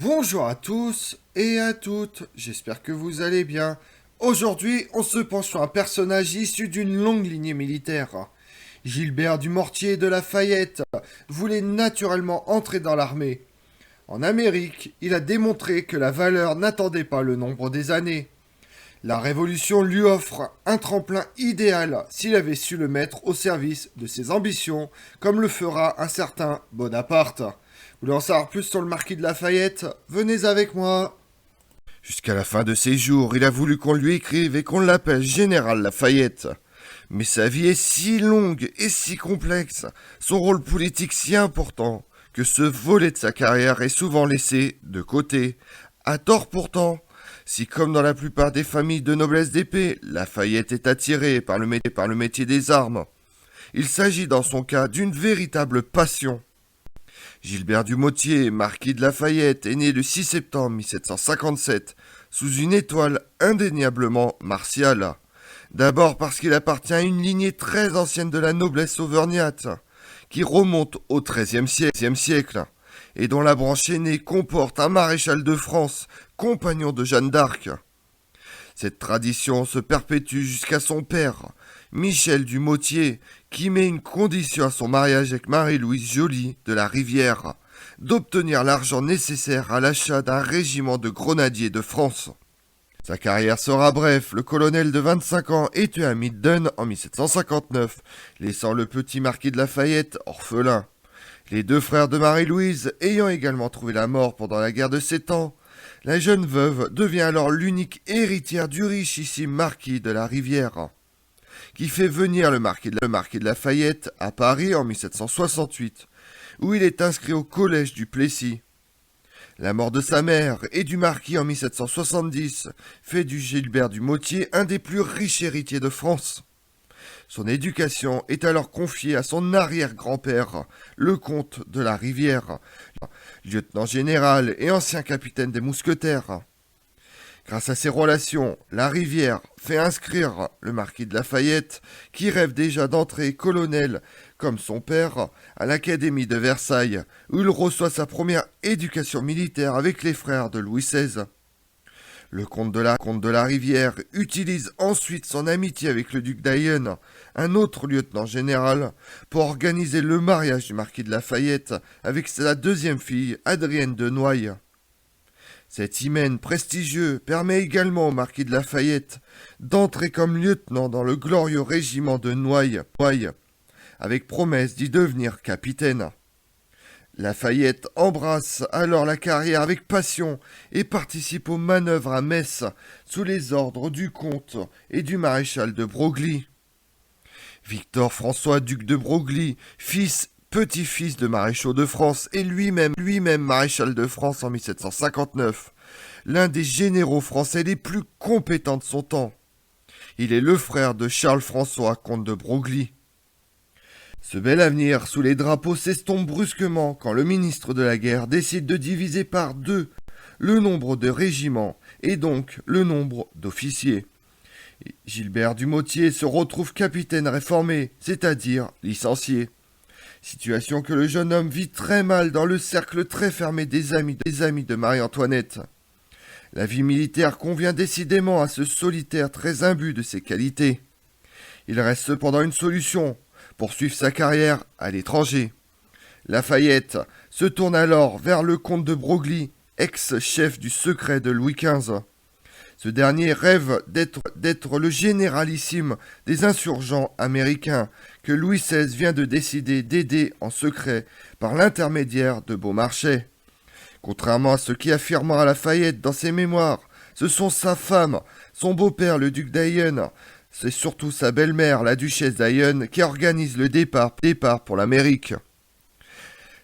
Bonjour à tous et à toutes, j'espère que vous allez bien. Aujourd'hui, on se penche sur un personnage issu d'une longue lignée militaire. Gilbert du Mortier de Lafayette voulait naturellement entrer dans l'armée. En Amérique, il a démontré que la valeur n'attendait pas le nombre des années. La Révolution lui offre un tremplin idéal s'il avait su le mettre au service de ses ambitions, comme le fera un certain Bonaparte. Vous voulez en savoir plus sur le marquis de Lafayette? Venez avec moi. Jusqu'à la fin de ses jours, il a voulu qu'on lui écrive et qu'on l'appelle Général Lafayette. Mais sa vie est si longue et si complexe, son rôle politique si important, que ce volet de sa carrière est souvent laissé de côté. À tort pourtant. Si, comme dans la plupart des familles de noblesse d'épée, Lafayette est attiré par le métier des armes, il s'agit dans son cas d'une véritable passion. Gilbert du Motier, marquis de Lafayette, est né le 6 septembre 1757, sous une étoile indéniablement martiale. D'abord parce qu'il appartient à une lignée très ancienne de la noblesse auvergnate, qui remonte au XIIIe siècle, et dont la branche aînée comporte un maréchal de France, compagnon de Jeanne d'Arc. Cette tradition se perpétue jusqu'à son père, Michel du Motier, qui met une condition à son mariage avec Marie-Louise Joly de la Rivière, d'obtenir l'argent nécessaire à l'achat d'un régiment de grenadiers de France. Sa carrière sera brève, le colonel de 25 ans est tué à Midden en 1759, laissant le petit marquis de Lafayette orphelin. Les deux frères de Marie-Louise ayant également trouvé la mort pendant la guerre de 7 ans, la jeune veuve devient alors l'unique héritière du richissime marquis de la Rivière, qui fait venir le marquis de Lafayette à Paris en 1768, où il est inscrit au collège du Plessis. La mort de sa mère et du marquis en 1770 fait du Gilbert du Motier un des plus riches héritiers de France. Son éducation est alors confiée à son arrière-grand-père, le comte de la Rivière, lieutenant général et ancien capitaine des mousquetaires. Grâce à ses relations, la Rivière fait inscrire le marquis de Lafayette, qui rêve déjà d'entrer colonel, comme son père, à l'Académie de Versailles, où il reçoit sa première éducation militaire avec les frères de Louis XVI. Le comte de la Rivière utilise ensuite son amitié avec le duc d'Ayen, un autre lieutenant général, pour organiser le mariage du marquis de Lafayette avec sa deuxième fille, Adrienne de Noailles. Cet hymen prestigieux permet également au marquis de Lafayette d'entrer comme lieutenant dans le glorieux régiment de Noailles, avec promesse d'y devenir capitaine. Lafayette embrasse alors la carrière avec passion et participe aux manœuvres à Metz sous les ordres du comte et du maréchal de Broglie. Victor François, duc de Broglie, petit-fils de maréchaux de France et lui-même maréchal de France en 1759, l'un des généraux français les plus compétents de son temps. Il est le frère de Charles François, comte de Broglie. Ce bel avenir sous les drapeaux s'estompe brusquement quand le ministre de la guerre décide de diviser par 2 le nombre de régiments et donc le nombre d'officiers. Gilbert du Motier se retrouve capitaine réformé, c'est-à-dire licencié. Situation que le jeune homme vit très mal dans le cercle très fermé des amis de Marie-Antoinette. La vie militaire convient décidément à ce solitaire très imbu de ses qualités. Il reste cependant une solution: poursuivre sa carrière à l'étranger. Lafayette se tourne alors vers le comte de Broglie, ex-chef du secret de Louis XV. Ce dernier rêve d'être le généralissime des insurgents américains que Louis XVI vient de décider d'aider en secret par l'intermédiaire de Beaumarchais. Contrairement à ce qu'affirmera Lafayette dans ses mémoires, ce sont sa femme, son beau-père le duc d'Ayen, c'est surtout sa belle-mère, la duchesse d'Ayen, qui organise le départ pour l'Amérique.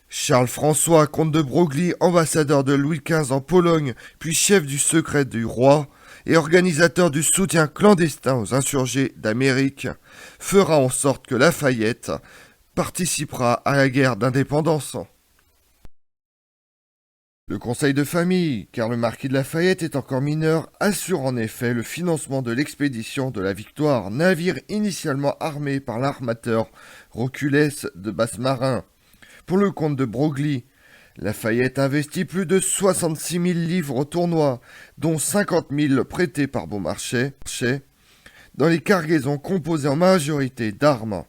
Charles François, comte de Broglie, ambassadeur de Louis XV en Pologne, puis chef du secret du roi, et organisateur du soutien clandestin aux insurgés d'Amérique, fera en sorte que Lafayette participera à la guerre d'indépendance. Le conseil de famille, car le marquis de Lafayette est encore mineur, assure en effet le financement de l'expédition de la Victoire, navire initialement armé par l'armateur Roculès de Basse-Marin. Pour le comte de Broglie, Lafayette investit plus de 66 000 livres au tournoi, dont 50 000 prêtés par Beaumarchais, dans les cargaisons composées en majorité d'armes.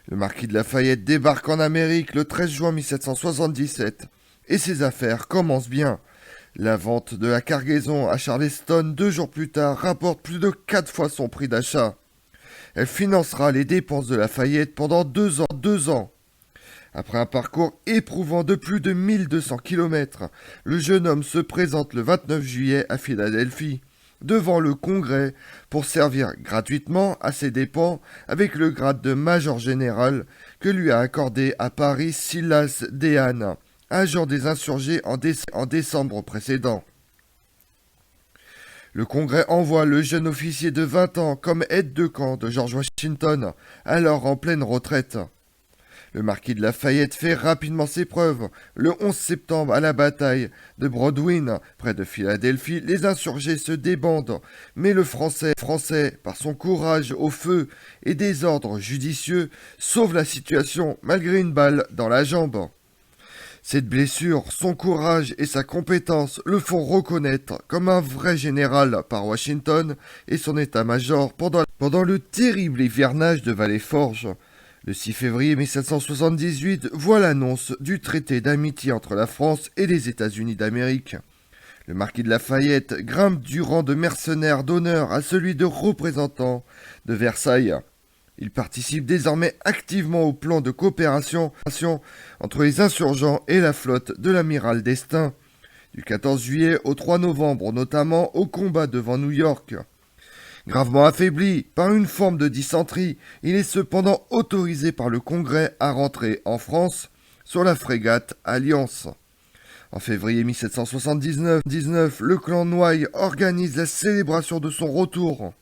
Le marquis de Lafayette débarque en Amérique le 13 juin 1777 et ses affaires commencent bien. La vente de la cargaison à Charleston 2 jours plus tard rapporte plus de 4 fois son prix d'achat. Elle financera les dépenses de Lafayette pendant 2 ans. Après un parcours éprouvant de plus de 1200 km, le jeune homme se présente le 29 juillet à Philadelphie, devant le Congrès, pour servir gratuitement à ses dépens avec le grade de major général que lui a accordé à Paris Silas Dehaene, agent des insurgés en décembre précédent. Le Congrès envoie le jeune officier de 20 ans comme aide de camp de George Washington, alors en pleine retraite. Le marquis de Lafayette fait rapidement ses preuves. Le 11 septembre, à la bataille de Brodwyn, près de Philadelphie, les insurgés se débandent, mais le Français, par son courage au feu et des ordres judicieux, sauve la situation malgré une balle dans la jambe. Cette blessure, son courage et sa compétence le font reconnaître comme un vrai général par Washington et son état-major pendant le terrible hivernage de Vallée-Forge. Le 6 février 1778 voit l'annonce du traité d'amitié entre la France et les États-Unis d'Amérique. Le marquis de Lafayette grimpe du rang de mercenaire d'honneur à celui de représentant de Versailles. Il participe désormais activement au plan de coopération entre les insurgents et la flotte de l'amiral d'Estaing, du 14 juillet au 3 novembre, notamment au combat devant New York. Gravement affaibli par une forme de dysenterie, il est cependant autorisé par le Congrès à rentrer en France sur la frégate Alliance. En février 1779, le clan Noailles organise la célébration de son retour.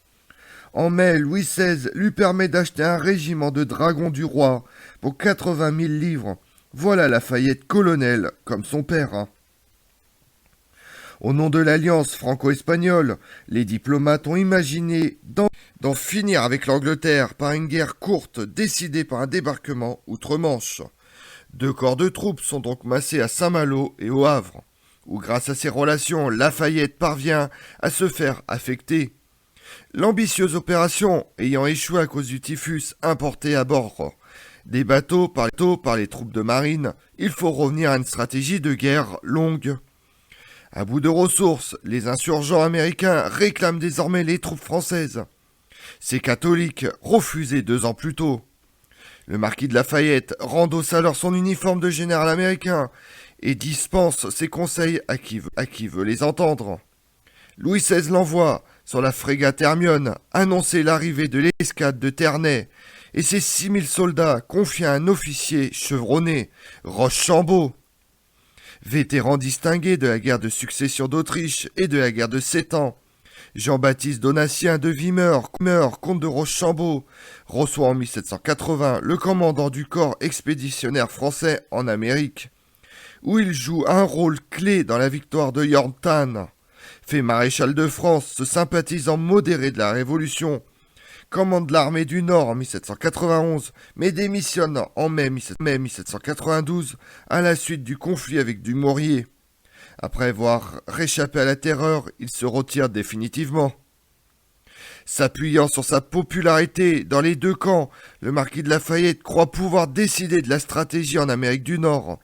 En mai, Louis XVI lui permet d'acheter un régiment de dragons du roi pour 80 000 livres. Voilà Lafayette colonel, comme son père. Au nom de l'alliance franco-espagnole, les diplomates ont imaginé d'en finir avec l'Angleterre par une guerre courte décidée par un débarquement outre-Manche. 2 corps de troupes sont donc massés à Saint-Malo et au Havre, où grâce à ses relations, Lafayette parvient à se faire affecter. L'ambitieuse opération ayant échoué à cause du typhus importé à bord des bateaux par les troupes de marine, il faut revenir à une stratégie de guerre longue. À bout de ressources, les insurgents américains réclament désormais les troupes françaises. Ces catholiques refusaient 2 ans plus tôt. Le marquis de Lafayette rendosse alors son uniforme de général américain et dispense ses conseils à qui veut les entendre. Louis XVI l'envoie sur la frégate Hermione annoncer l'arrivée de l'escadre de Ternay et ses 6000 soldats confiés à un officier chevronné, Rochambeau. Vétéran distingué de la guerre de succession d'Autriche et de la guerre de 7 ans, Jean-Baptiste Donatien de Vimeur, comte de Rochambeau, reçoit en 1780 le commandant du corps expéditionnaire français en Amérique, où il joue un rôle clé dans la victoire de Yorktown. Fait maréchal de France, ce sympathisant modéré de la Révolution, commande l'armée du Nord en 1791, mais démissionne en mai 1792 à la suite du conflit avec Dumouriez. Après avoir réchappé à la terreur, il se retire définitivement. S'appuyant sur sa popularité dans les 2 camps, le marquis de Lafayette croit pouvoir décider de la stratégie en Amérique du Nord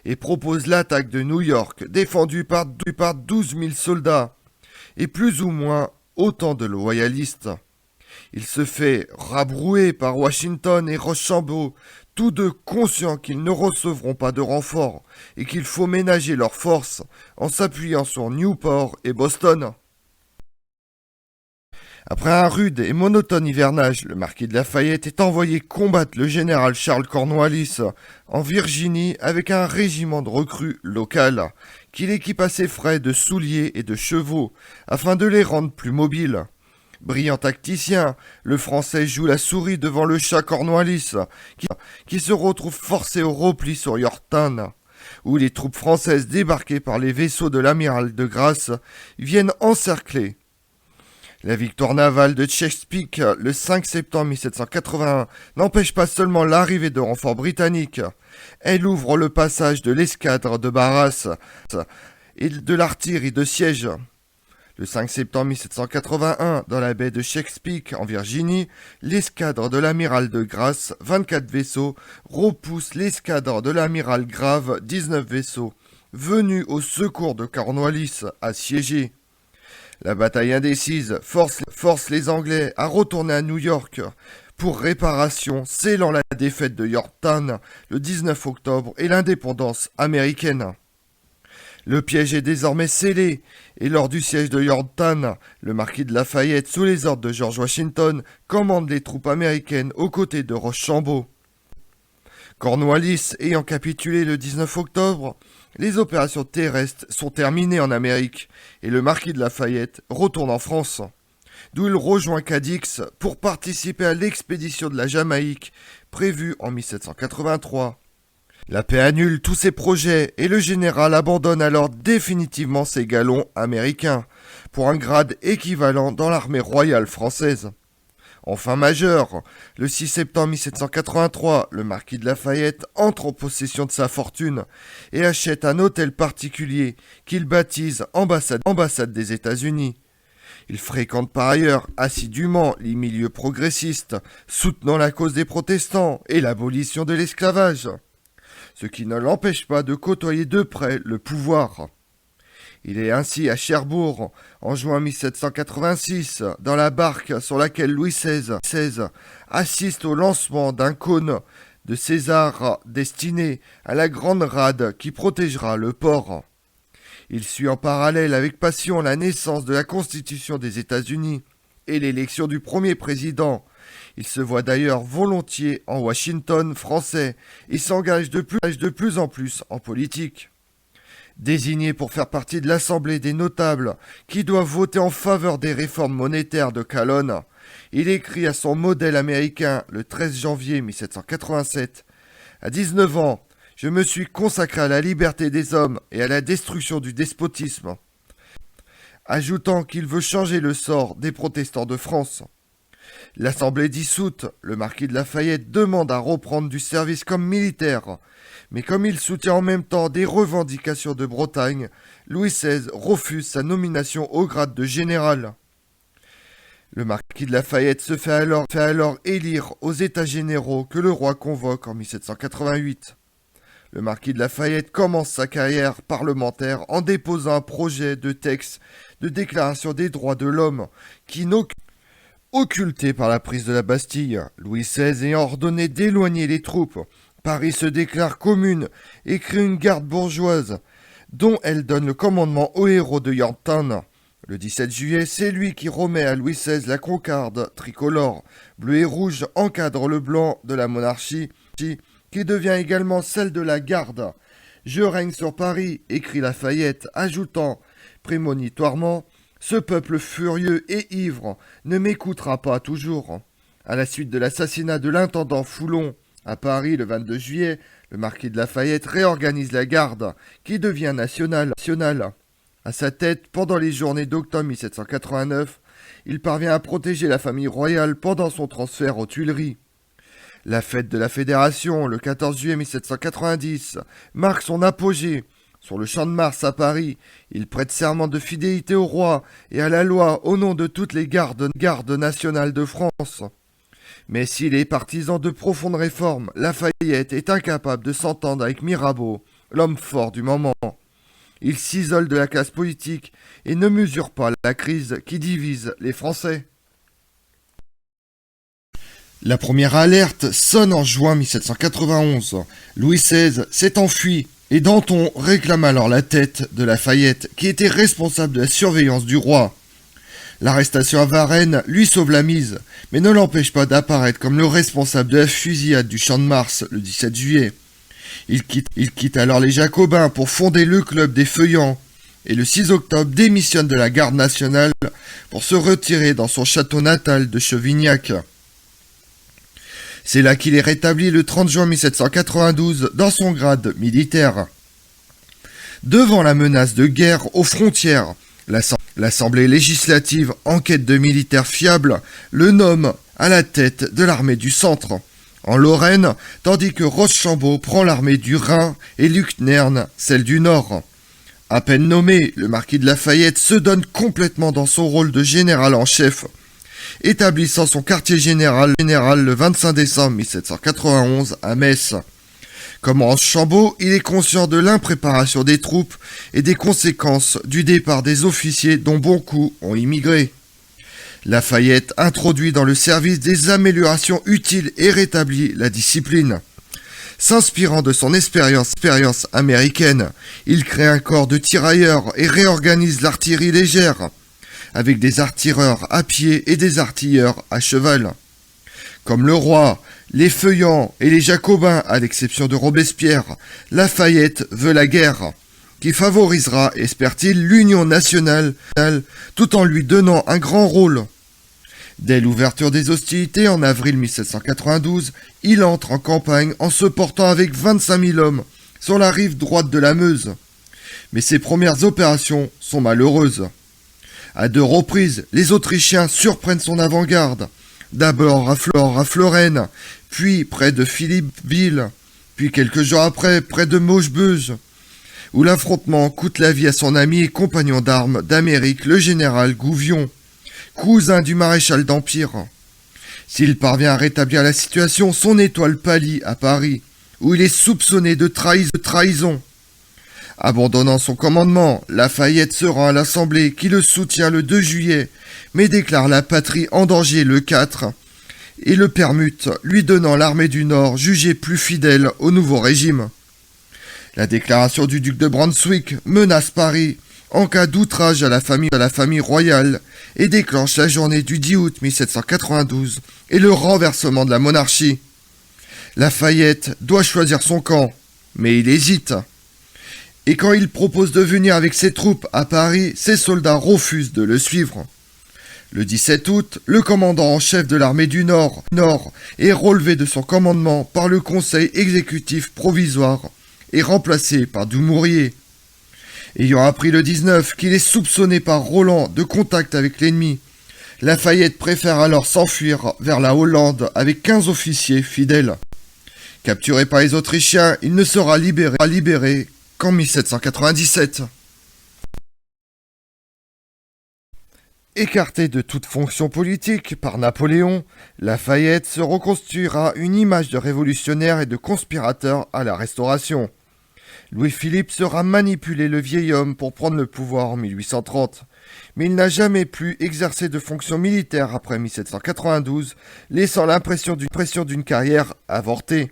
et propose l'attaque de New York, défendue par 12 000 soldats et plus ou moins autant de loyalistes. Il se fait rabrouer par Washington et Rochambeau, tous 2 conscients qu'ils ne recevront pas de renfort et qu'il faut ménager leurs forces en s'appuyant sur Newport et Boston. Après un rude et monotone hivernage, le marquis de Lafayette est envoyé combattre le général Charles Cornwallis en Virginie avec un régiment de recrues locales qu'il équipe à ses frais de souliers et de chevaux afin de les rendre plus mobiles. Brillant tacticien, le Français joue la souris devant le chat Cornwallis, qui se retrouve forcé au repli sur Yorktown, où les troupes françaises débarquées par les vaisseaux de l'amiral de Grasse viennent encercler. La victoire navale de Chesapeake le 5 septembre 1781 n'empêche pas seulement l'arrivée de renforts britanniques, elle ouvre le passage de l'escadre de Barras et de l'artillerie de siège. Le 5 septembre 1781, dans la baie de Chesapeake, en Virginie, l'escadre de l'amiral de Grasse, 24 vaisseaux, repousse l'escadre de l'amiral Grave, 19 vaisseaux, venus au secours de Cornwallis, assiégé. La bataille indécise force les Anglais à retourner à New York pour réparation, scellant la défaite de Yorktown le 19 octobre et l'indépendance américaine. Le piège est désormais scellé, et lors du siège de Yorktown, le marquis de Lafayette, sous les ordres de George Washington, commande les troupes américaines aux côtés de Rochambeau. Cornwallis ayant capitulé le 19 octobre, les opérations terrestres sont terminées en Amérique, et le marquis de Lafayette retourne en France, d'où il rejoint Cadix pour participer à l'expédition de la Jamaïque, prévue en 1783. La paix annule tous ses projets et le général abandonne alors définitivement ses galons américains pour un grade équivalent dans l'armée royale française. Enfin majeur, le 6 septembre 1783, le marquis de Lafayette entre en possession de sa fortune et achète un hôtel particulier qu'il baptise ambassade des États-Unis. Il fréquente par ailleurs assidûment les milieux progressistes, soutenant la cause des protestants et l'abolition de l'esclavage, ce qui ne l'empêche pas de côtoyer de près le pouvoir. Il est ainsi à Cherbourg, en juin 1786, dans la barque sur laquelle Louis XVI assiste au lancement d'un cône de César destiné à la grande rade qui protégera le port. Il suit en parallèle avec passion la naissance de la Constitution des États-Unis et l'élection du premier président. Il se voit d'ailleurs volontiers en Washington français et s'engage de plus en plus en politique. Désigné pour faire partie de l'Assemblée des notables qui doivent voter en faveur des réformes monétaires de Calonne, il écrit à son modèle américain le 13 janvier 1787 « À 19 ans, je me suis consacré à la liberté des hommes et à la destruction du despotisme », ajoutant qu'il veut changer le sort des protestants de France. L'Assemblée dissoute, le marquis de Lafayette demande à reprendre du service comme militaire, mais comme il soutient en même temps des revendications de Bretagne, Louis XVI refuse sa nomination au grade de général. Le marquis de Lafayette se fait alors élire aux États généraux que le roi convoque en 1788. Le marquis de Lafayette commence sa carrière parlementaire en déposant un projet de texte de déclaration des droits de l'homme qui occulté par la prise de la Bastille, Louis XVI ayant ordonné d'éloigner les troupes. Paris se déclare commune et crée une garde bourgeoise, dont elle donne le commandement aux héros de Yorktown. Le 17 juillet, c'est lui qui remet à Louis XVI la cocarde tricolore. Bleu et rouge encadre le blanc de la monarchie, qui devient également celle de la garde. « Je règne sur Paris », écrit Lafayette, ajoutant prémonitoirement « Ce peuple furieux et ivre ne m'écoutera pas toujours ». À la suite de l'assassinat de l'intendant Foulon à Paris le 22 juillet, le marquis de Lafayette réorganise la garde, qui devient nationale. À sa tête, pendant les journées d'octobre 1789, il parvient à protéger la famille royale pendant son transfert aux Tuileries. La fête de la Fédération, le 14 juillet 1790, marque son apogée. Sur le Champ de Mars à Paris, il prête serment de fidélité au roi et à la loi au nom de toutes les gardes nationales de France. Mais s'il est partisan de profondes réformes, Lafayette est incapable de s'entendre avec Mirabeau, l'homme fort du moment. Il s'isole de la classe politique et ne mesure pas la crise qui divise les Français. La première alerte sonne en juin 1791. Louis XVI s'est enfui et Danton réclame alors la tête de Lafayette, qui était responsable de la surveillance du roi. L'arrestation à Varennes lui sauve la mise, mais ne l'empêche pas d'apparaître comme le responsable de la fusillade du Champ de Mars le 17 juillet. Il quitte alors les Jacobins pour fonder le club des Feuillants, et le 6 octobre démissionne de la garde nationale pour se retirer dans son château natal de Chevignac. C'est là qu'il est rétabli le 30 juin 1792 dans son grade militaire. Devant la menace de guerre aux frontières, L'Assemblée législative, en quête de militaires fiables, le nomme à la tête de l'armée du centre, en Lorraine, tandis que Rochambeau prend l'armée du Rhin et Lücknern celle du Nord. À peine nommé, le marquis de Lafayette se donne complètement dans son rôle de général en chef, établissant son quartier général le 25 décembre 1791 à Metz. Comme Rochambeau, il est conscient de l'impréparation des troupes et des conséquences du départ des officiers dont beaucoup ont immigré. Lafayette introduit dans le service des améliorations utiles et rétablit la discipline. S'inspirant de son expérience américaine, il crée un corps de tirailleurs et réorganise l'artillerie légère, avec des artilleurs à pied et des artilleurs à cheval. Comme le roi, les feuillants et les jacobins, à l'exception de Robespierre, Lafayette veut la guerre, qui favorisera, espère-t-il, l'union nationale, tout en lui donnant un grand rôle. Dès l'ouverture des hostilités en avril 1792, il entre en campagne en se portant avec 25 000 hommes sur la rive droite de la Meuse. Mais ses premières opérations sont malheureuses. À 2 reprises, les Autrichiens surprennent son avant-garde, d'abord à Florène, puis près de Philippeville, puis quelques jours après près de Maubeuge, où l'affrontement coûte la vie à son ami et compagnon d'armes d'Amérique, le général Gouvion, cousin du maréchal d'Empire. S'il parvient à rétablir la situation, son étoile pâlit à Paris, où il est soupçonné de trahison. Abandonnant son commandement, Lafayette se rend à l'Assemblée qui le soutient le 2 juillet, mais déclare la patrie en danger le 4 et le permute, lui donnant l'armée du Nord jugée plus fidèle au nouveau régime. La déclaration du duc de Brunswick menace Paris en cas d'outrage à la famille royale et déclenche la journée du 10 août 1792 et le renversement de la monarchie. Lafayette doit choisir son camp, mais il hésite. Et quand il propose de venir avec ses troupes à Paris, ses soldats refusent de le suivre. Le 17 août, le commandant en chef de l'armée du Nord est relevé de son commandement par le conseil exécutif provisoire et remplacé par Dumouriez. Ayant appris le 19 qu'il est soupçonné par Roland de contact avec l'ennemi, Lafayette préfère alors s'enfuir vers la Hollande avec 15 officiers fidèles. Capturé par les Autrichiens, il ne sera libéré qu'en 1797. Écarté de toute fonction politique par Napoléon, Lafayette se reconstruira une image de révolutionnaire et de conspirateur à la Restauration. Louis-Philippe sera manipulé le vieil homme pour prendre le pouvoir en 1830, mais il n'a jamais plus exercé de fonction militaire après 1792, laissant l'impression d'une carrière avortée.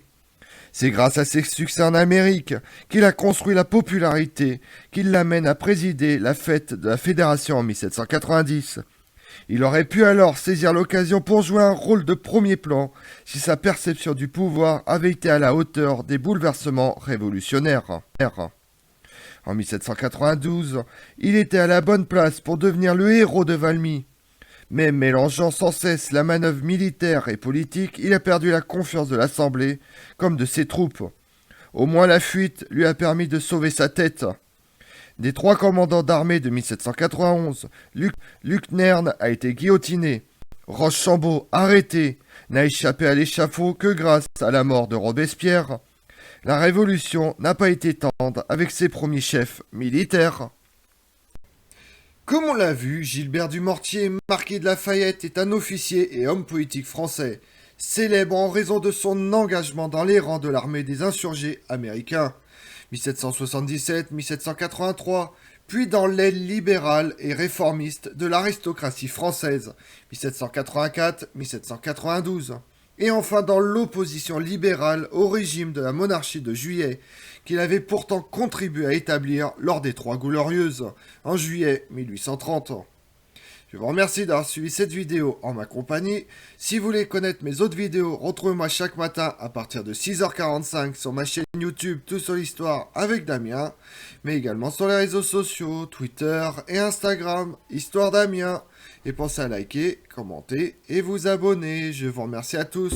C'est grâce à ses succès en Amérique qu'il a construit la popularité qui l'amène à présider la fête de la Fédération en 1790. Il aurait pu alors saisir l'occasion pour jouer un rôle de premier plan si sa perception du pouvoir avait été à la hauteur des bouleversements révolutionnaires. En 1792, il était à la bonne place pour devenir le héros de Valmy. Mais mélangeant sans cesse la manœuvre militaire et politique, il a perdu la confiance de l'Assemblée comme de ses troupes. Au moins la fuite lui a permis de sauver sa tête. Des 3 commandants d'armée de 1791, Lücknern a été guillotiné. Rochambeau, arrêté, n'a échappé à l'échafaud que grâce à la mort de Robespierre. La Révolution n'a pas été tendre avec ses premiers chefs militaires. Comme on l'a vu, Gilbert du Mortier, marquis de Lafayette, est un officier et homme politique français, célèbre en raison de son engagement dans les rangs de l'armée des insurgés américains. 1777-1783, puis dans l'aile libérale et réformiste de l'aristocratie française, 1784-1792, et enfin dans l'opposition libérale au régime de la monarchie de Juillet, qu'il avait pourtant contribué à établir lors des Trois Glorieuses, en juillet 1830. Je vous remercie d'avoir suivi cette vidéo en ma compagnie. Si vous voulez connaître mes autres vidéos, retrouvez-moi chaque matin à partir de 6h45 sur ma chaîne YouTube Tout sur l'Histoire avec Damien, mais également sur les réseaux sociaux, Twitter et Instagram, Histoire Damien. Et pensez à liker, commenter et vous abonner. Je vous remercie à tous.